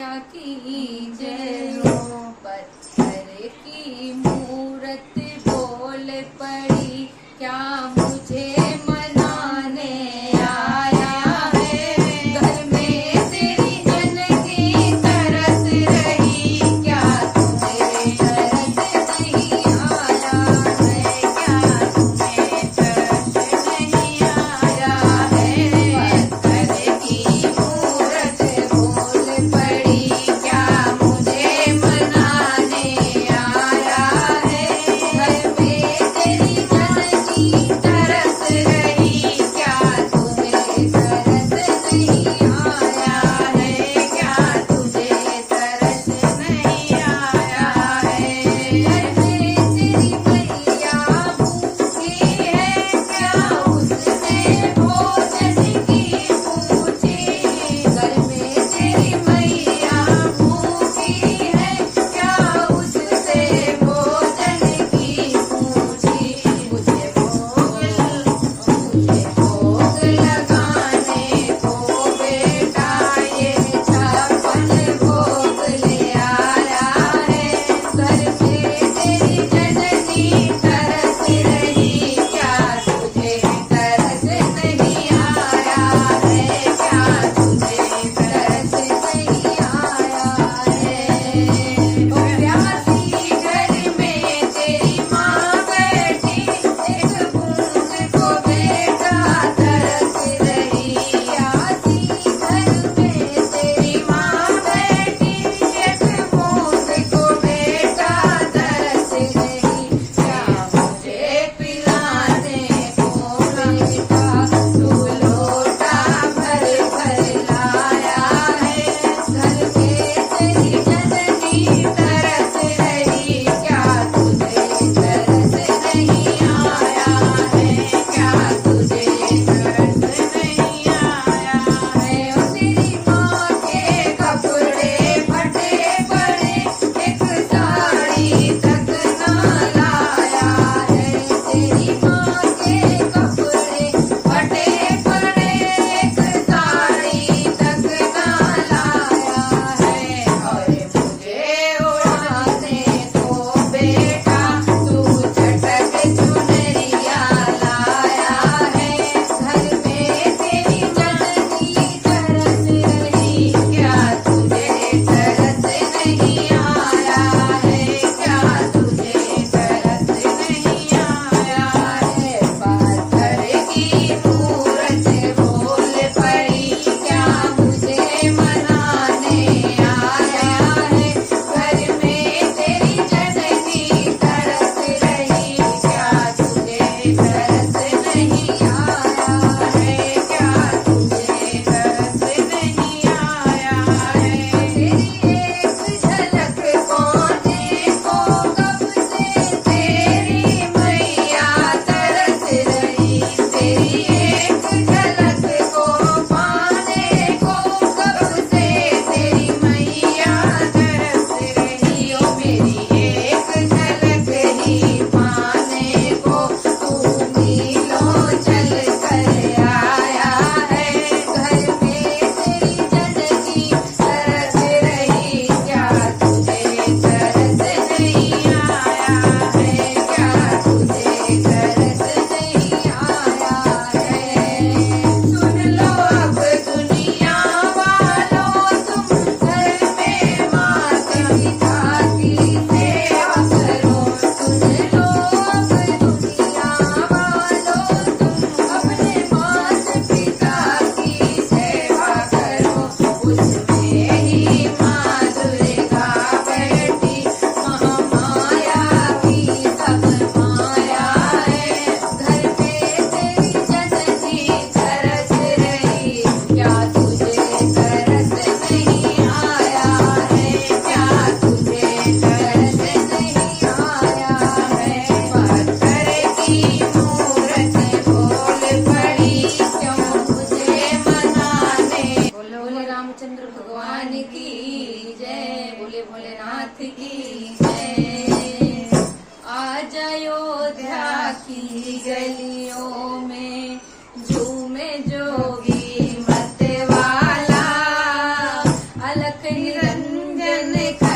की जय हो। पत्थर की मूरत बोल पड़ी, क्या मुझे मनाने आया है। घर में तेरी जनकी तरस रही, क्या तुम्हें तरस नहीं आया है। क्या तुम्हें तरस नहीं आया है। पत्थर की मूरत बोल पड़ी, क्या मुझे मनाने आया है। घर में तेरी जनकी तरस रही, क्या तुम्हें तरस नहीं आया है। क्या तुझे तरस नहीं आया है। घर में तेरी मैया भूखी है, क्या उससे भोजन की पूछी। घर में तेरी मैया भूखी है, क्या उससे भोजन की पूछी। मुझे भोग लगाने को बेटा ये 56 भोग ले आया है। घर में तेरी जननी तरस रही, क्या तुझे तरस नहीं आया है। क्या तुझे तरस नहीं आया है। ओ प्यासी घर में तेरी माँ बैठी, एक बूंद को बेटा तरस रही। प्यासी घर में तेरी माँ बैठी, एक बूंद को बेटा तरस रही। क्या मुझे पिलाने को बेटा तू लोटा भर भर लाया है। घर में तेरी जननी तरस रही, क्या तुझे तरस नहीं आया है। क्या तुझे तरस नहीं आया है। ओ तेरी माँ के कपड़े फटे पड़े, एक साड़ी तक ना लाया है। तेरी माँ के कपड़े फटे पड़े, एक साड़ी तक ना लाया है। और मुझे उड़ाने को बेटा तू चटक चुनरिया लाया है। घर में तेरी जननी तरस रही, क्या तुझे तरस नहीं आया है। क्या तुझे तरस नहीं आया है। पत्थर की मूरत बोल पड़ी, क्या मुझे मनाने आया है। घर में तेरी जननी तरस रही, क्या तुझे तरस नहीं आया है। क्या तुझे तरस नहीं आया है। तेरी एक झलक पाने को कब से तेरी मैया तरस रही। तेरी एक झलक को पाने को कब से तेरी मैया तरस रही। ओ मेरी एक झलक ही पाने को तू मीलों चल कर आया है। घर में तेरी जननी तरस रही, क्या तुझे तरस नहीं आया है। क्या तुझे तरस नहीं आया है। सुन लो अब दुनिया वालों, तुम घर में माता पिता की सेवा करो। सुन लो अब दुनिया वालों, तुम अपने माता पिता की सेवा करो। उसमें ही माँ दुर्गा बैठी, महामाया की सब माया है। घर में तेरी जननी तरस रही, क्या तुझे तरस नहीं आया है। क्या तुझे तरस नहीं आया है। पत्थर की मूरत बोल पड़ी, क्यों मुझे मनाने। बोलो बोले रामचंद्र भगवान की जय। बोले भोलेनाथ की जय। आज अयोध्या की गलियों में झूमे जोगी मत वाला, अलख निरंजन भजन